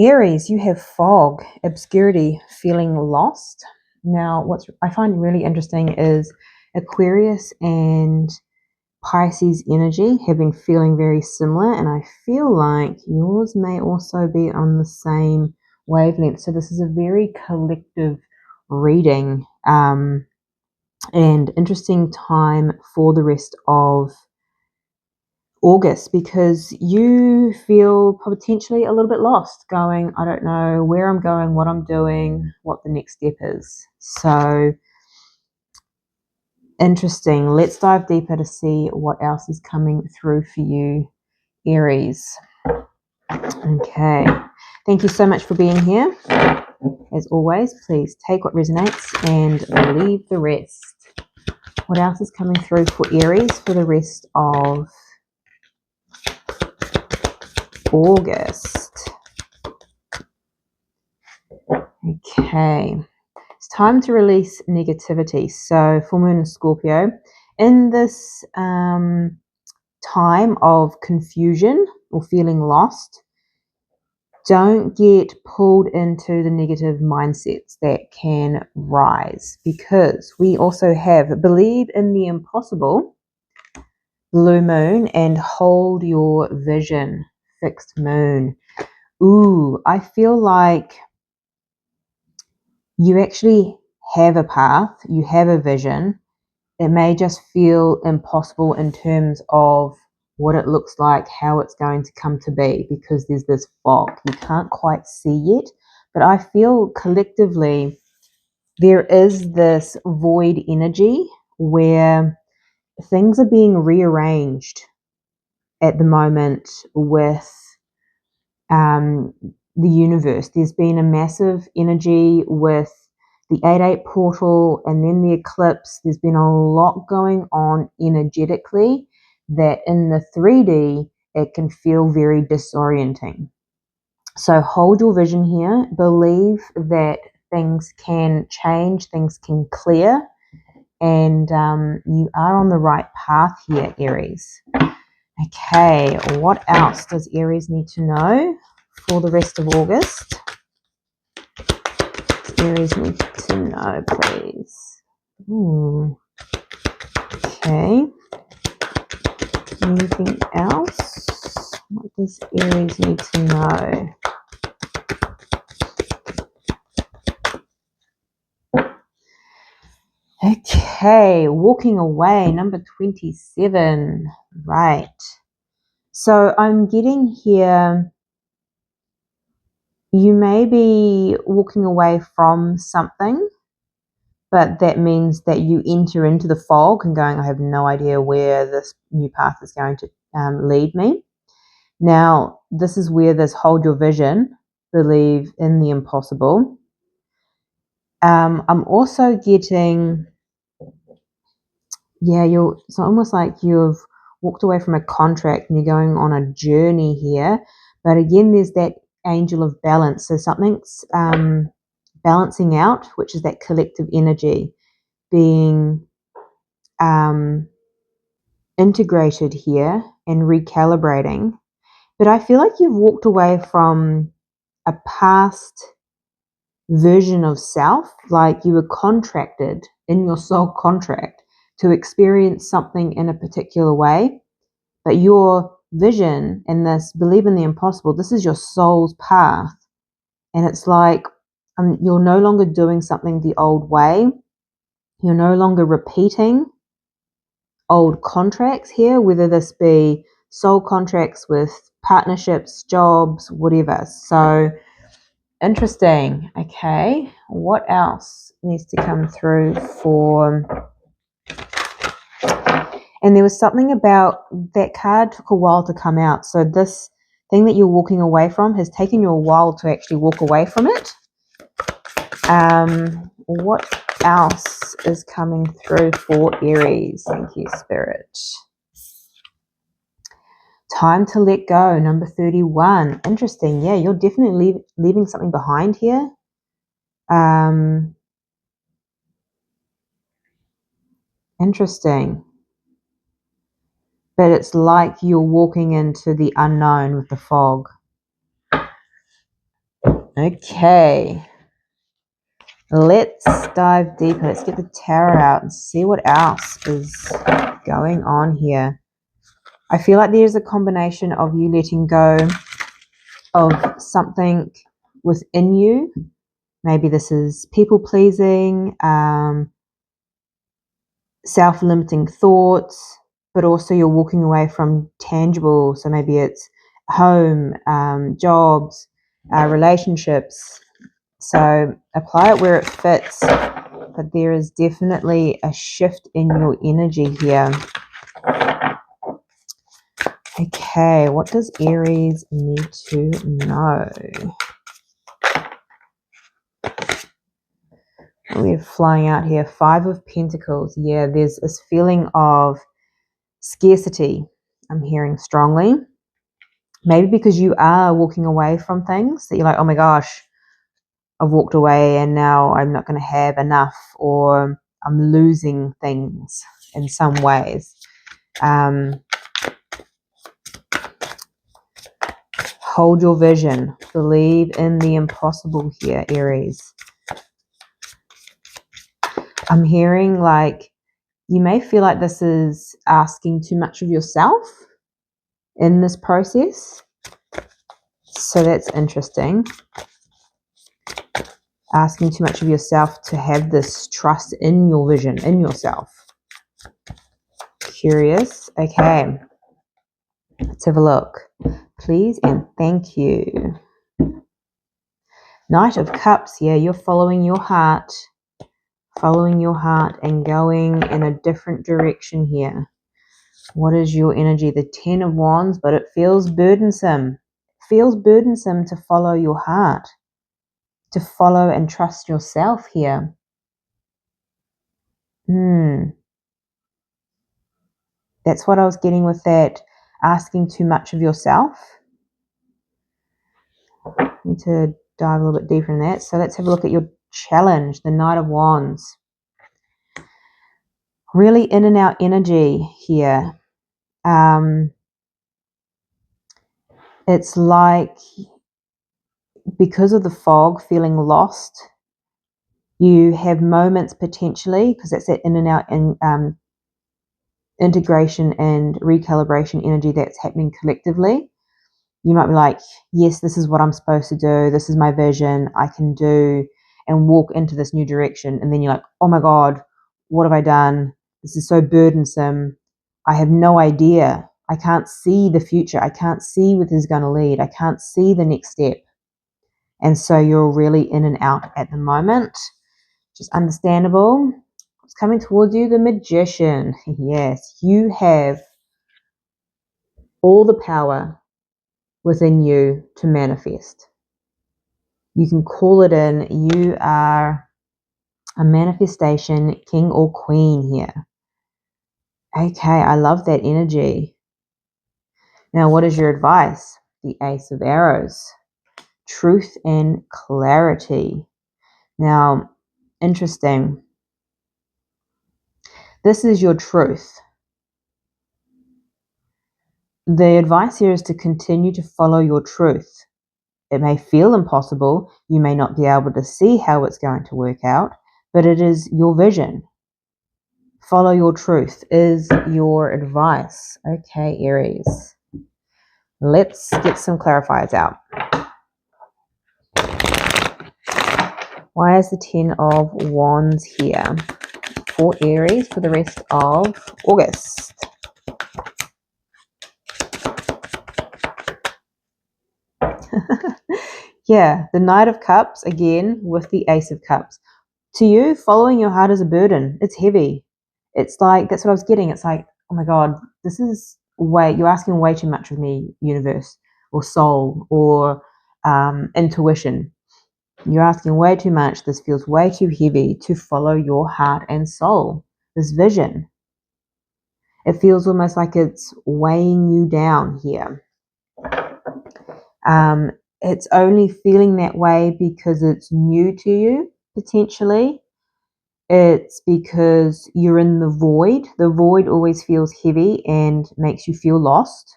Aries, you have fog, obscurity, feeling lost. Now, what I find really interesting is Aquarius and Pisces energy have been feeling very similar, and I feel like yours may also be on the same wavelength. So, this is a very collective reading and interesting time for the rest of August because you feel potentially a little bit lost, going, I don't know where I'm going, what I'm doing, what the next step is. So interesting. Let's dive deeper to see what else is coming through for you, Aries. Okay. Thank you so much for being here. As always, please take what resonates and leave the rest. What else is coming through for Aries for the rest of August? Okay. It's time to release negativity. So, full moon in Scorpio. In this time of confusion or feeling lost, don't get pulled into the negative mindsets that can rise because we also have believe in the impossible, blue moon, and hold your vision, fixed moon. Ooh, I feel like you actually have a path, you have a vision. It may just feel impossible in terms of what it looks like, how it's going to come to be, because there's this fog. You can't quite see yet. But I feel collectively there is this void energy where things are being rearranged at the moment with the universe. There's been a massive energy with the 8-8 portal and then the eclipse. There's been a lot going on energetically that in the 3D it can feel very disorienting. So hold your vision here. Believe that things can change, things can clear, and you are on the right path here, Aries. Okay, what else does Aries need to know for the rest of August? Aries need to know, please. Ooh. Okay. Anything else? What does Aries need to know? Okay, walking away, number 27. Right. So I'm getting here, you may be walking away from something, but that means that you enter into the fog and going, I have no idea where this new path is going to lead me. Now, this is where this hold your vision, believe in the impossible. I'm also getting, it's almost like you've walked away from a contract and you're going on a journey here. But again, there's that angel of balance. So something's balancing out, which is that collective energy being integrated here and recalibrating. But I feel like you've walked away from a past version of self, like you were contracted in your soul contract to experience something in a particular way. But your vision and this believe in the impossible, this is your soul's path. And it's like you're no longer doing something the old way. You're no longer repeating old contracts here, whether this be soul contracts with partnerships, jobs, whatever. So interesting. Okay. What else needs to come through for... And there was something about that card took a while to come out. So this thing that you're walking away from has taken you a while to actually walk away from it. What else is coming through for Aries? Thank you, Spirit. Time to let go, number 31. Interesting. Yeah, you're definitely leaving something behind here. Interesting. But it's like you're walking into the unknown with the fog. Okay. Let's dive deeper. Let's get the tarot out and see what else is going on here. I feel like there's a combination of you letting go of something within you. Maybe this is people pleasing, self-limiting thoughts, but also you're walking away from tangible. So maybe it's home, jobs, relationships. So apply it where it fits. But there is definitely a shift in your energy here. Okay, what does Aries need to know? We're flying out here. 5 of Pentacles. Yeah, there's this feeling of scarcity I'm hearing strongly. Maybe because you are walking away from things that you're like, oh my gosh, I've walked away and now I'm not going to have enough, or I'm losing things in some ways. Hold your vision. Believe in the impossible here, Aries. I'm hearing like you may feel like this is asking too much of yourself in this process. So that's interesting. Asking too much of yourself to have this trust in your vision, in yourself. Curious. Okay. Let's have a look. Please and thank you. Knight of Cups. Yeah, you're following your heart. Following your heart and going in a different direction here. What is your energy? The 10 of Wands, but it feels burdensome. It feels burdensome to follow your heart, to follow and trust yourself here. That's what I was getting with that, asking too much of yourself. Need to dive a little bit deeper in that. So let's have a look at your challenge, the Knight of Wands. Really in and out energy here. It's like because of the fog, feeling lost, you have moments potentially, because that's that in and out and integration and recalibration energy that's happening collectively. You might be like, yes, this is what I'm supposed to do. This is my vision. I can do and walk into this new direction. And then you're like, oh my God, what have I done? This is so burdensome. I have no idea. I can't see the future. I can't see where this is going to lead. I can't see the next step. And so you're really in and out at the moment. Just understandable. It's coming towards you, the Magician. Yes, you have all the power within you to manifest. You can call it in. You are a manifestation king or queen here. Okay, I love that energy. Now, what is your advice? The Ace of Arrows. Truth and clarity. Now, interesting. This is your truth. The advice here is to continue to follow your truth. It may feel impossible. You may not be able to see how it's going to work out, but it is your vision. Follow your truth is your advice. Okay, Aries. Let's get some clarifiers out. Why is the 10 of Wands here for Aries for the rest of August? Yeah, the Knight of Cups again with the Ace of Cups. To you, following your heart is a burden. It's heavy. It's like, that's what I was getting. It's like, oh my God, this is you're asking way too much of me, universe, or soul, or intuition. You're asking way too much. This feels way too heavy to follow your heart and soul, this vision. It feels almost like it's weighing you down here. It's only feeling that way because it's new to you, potentially. It's because you're in the void. The void always feels heavy and makes you feel lost.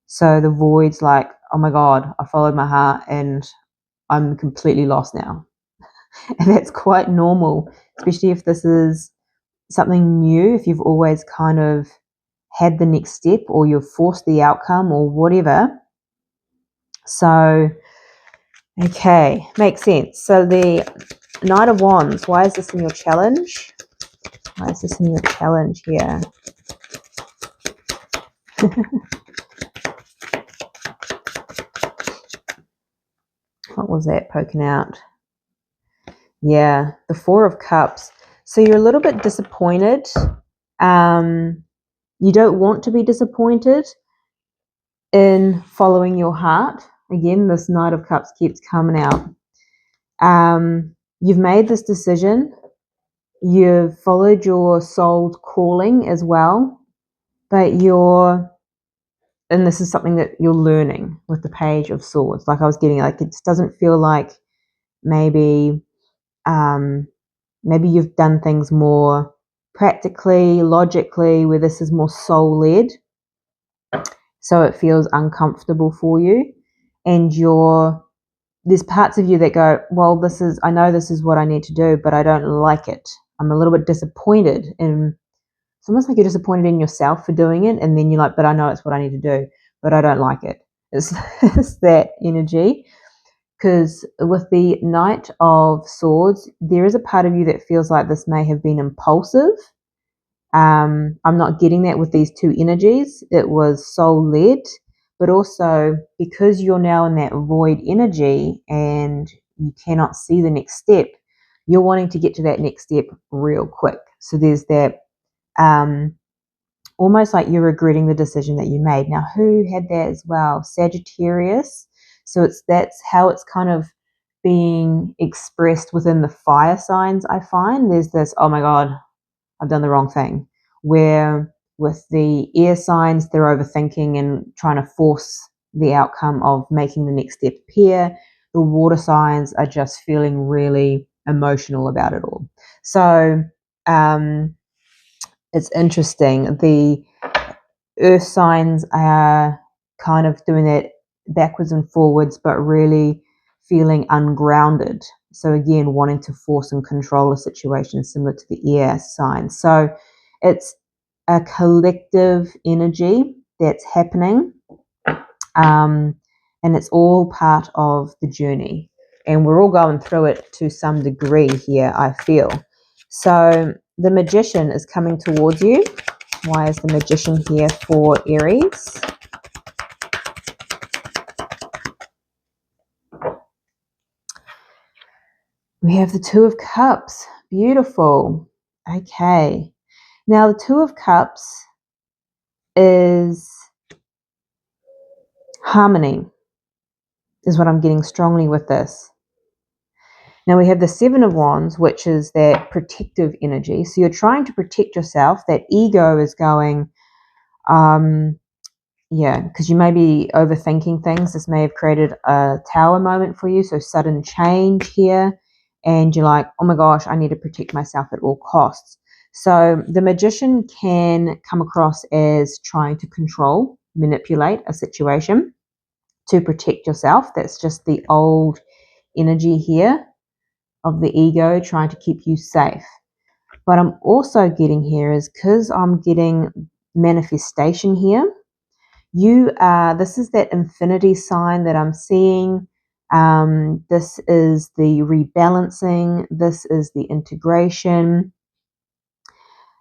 So the void's like, oh my God, I followed my heart and I'm completely lost now. And that's quite normal, especially if this is something new, if you've always kind of had the next step or you've forced the outcome or whatever. So, okay, makes sense. So the Knight of Wands, why is this in your challenge? Why is this in your challenge here? What was that poking out? Yeah, the Four of Cups. So you're a little bit disappointed. You don't want to be disappointed in following your heart. Again, this Knight of Cups keeps coming out. You've made this decision. You've followed your soul's calling as well, but and this is something that you're learning with the Page of Swords. Like I was getting, like it doesn't feel like maybe maybe you've done things more practically, logically, where this is more soul-led, so it feels uncomfortable for you, and there's parts of you that go, well, I know this is what I need to do, but I don't like it. I'm a little bit disappointed, and it's almost like you're disappointed in yourself for doing it, and then you're like, but I know it's what I need to do, but I don't like it. It's that energy. Because with the Knight of Swords, there is a part of you that feels like this may have been impulsive. I'm not getting that with these two energies. It was soul-led, but also because you're now in that void energy and you cannot see the next step, you're wanting to get to that next step real quick. So there's that almost like you're regretting the decision that you made. Now, who had that as well? Sagittarius. So that's how it's kind of being expressed within the fire signs, I find. There's this, oh my God, I've done the wrong thing. Where with the air signs, they're overthinking and trying to force the outcome of making the next step appear. The water signs are just feeling really emotional about it all. So it's interesting. The earth signs are kind of doing that backwards and forwards, but really feeling ungrounded. So again, wanting to force and control a situation similar to the air signs. So it's a collective energy that's happening. And it's all part of the journey. And we're all going through it to some degree here, I feel. So the Magician is coming towards you. Why is the Magician here for Aries? We have the Two of Cups. Beautiful. Okay. Now the Two of Cups is harmony, is what I'm getting strongly with this. Now we have the Seven of Wands, which is that protective energy. So you're trying to protect yourself. That ego is going, because you may be overthinking things. This may have created a tower moment for you. So sudden change here. And you're like, oh my gosh, I need to protect myself at all costs. So the Magician can come across as trying to control, manipulate a situation to protect yourself. That's just the old energy here of the ego trying to keep you safe. But I'm also getting here is because I'm getting manifestation here. This is that infinity sign that I'm seeing. This is the rebalancing. This is the integration.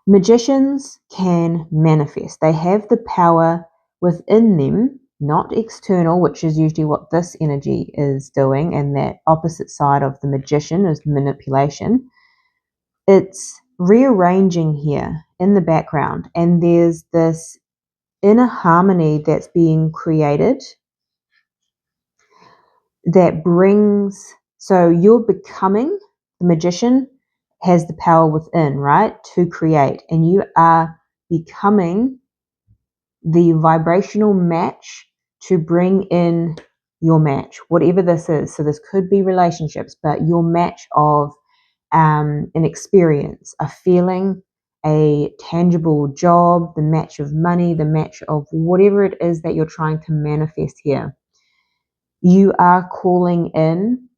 Magicians can manifest. They have the power within them, not external, which is usually what this energy is doing. And that opposite side of the Magician is manipulation. It's rearranging here in the background. And there's this inner harmony that's being created that brings, so you're becoming, the Magician has the power within, right, to create, and you are becoming the vibrational match to bring in your match, whatever this is. So this could be relationships, but your match of an experience, a feeling, a tangible job, the match of money, the match of whatever it is that you're trying to manifest here. You are calling in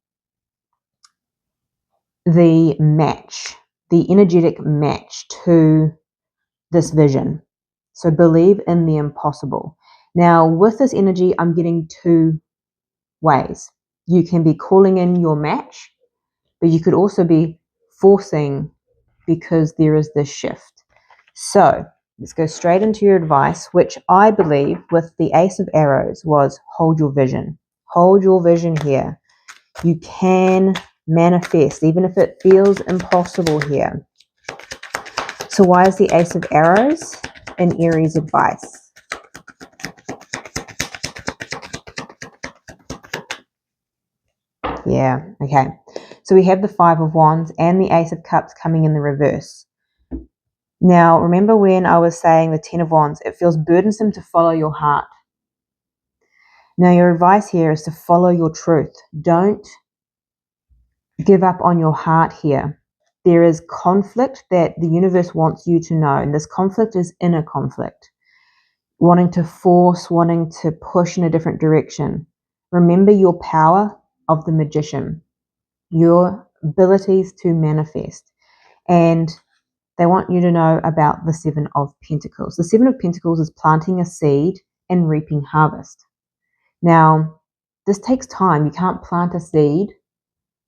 the match, the energetic match to this vision. So believe in the impossible. Now, with this energy, I'm getting two ways. You can be calling in your match, but you could also be forcing because there is this shift. So let's go straight into your advice, which I believe with the Ace of Arrows was hold your vision. Hold your vision here. You can manifest, even if it feels impossible here. So why is the Ace of Arrows in Aries advice? Yeah, okay. So we have the Five of Wands and the Ace of Cups coming in the reverse. Now, remember when I was saying the Ten of Wands, it feels burdensome to follow your heart. Now, your advice here is to follow your truth. Don't give up on your heart here. There is conflict that the universe wants you to know, and this conflict is inner conflict. Wanting to force, wanting to push in a different direction. Remember your power of the magician, your abilities to manifest. And they want you to know about the Seven of Pentacles. The Seven of Pentacles is planting a seed and reaping harvest. Now, this takes time. You can't plant a seed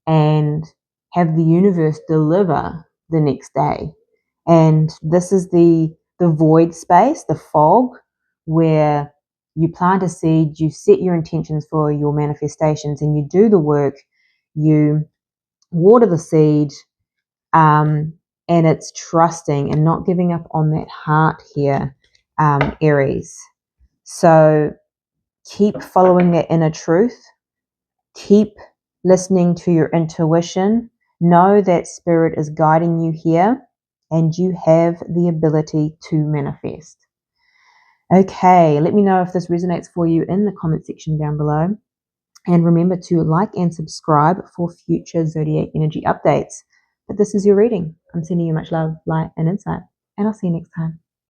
and have the universe deliver the next day. And this is the void space, the fog, where you plant a seed, you set your intentions for your manifestations, and you do the work, you water the seed, and it's trusting and not giving up on that heart here, Aries. So keep following that inner truth. Keep listening to your intuition. Know that spirit is guiding you here and you have the ability to manifest. Okay, let me know if this resonates for you in the comment section down below. And remember to like and subscribe for future zodiac energy updates. But this is your reading. I'm sending you much love, light, and insight. And I'll see you next time.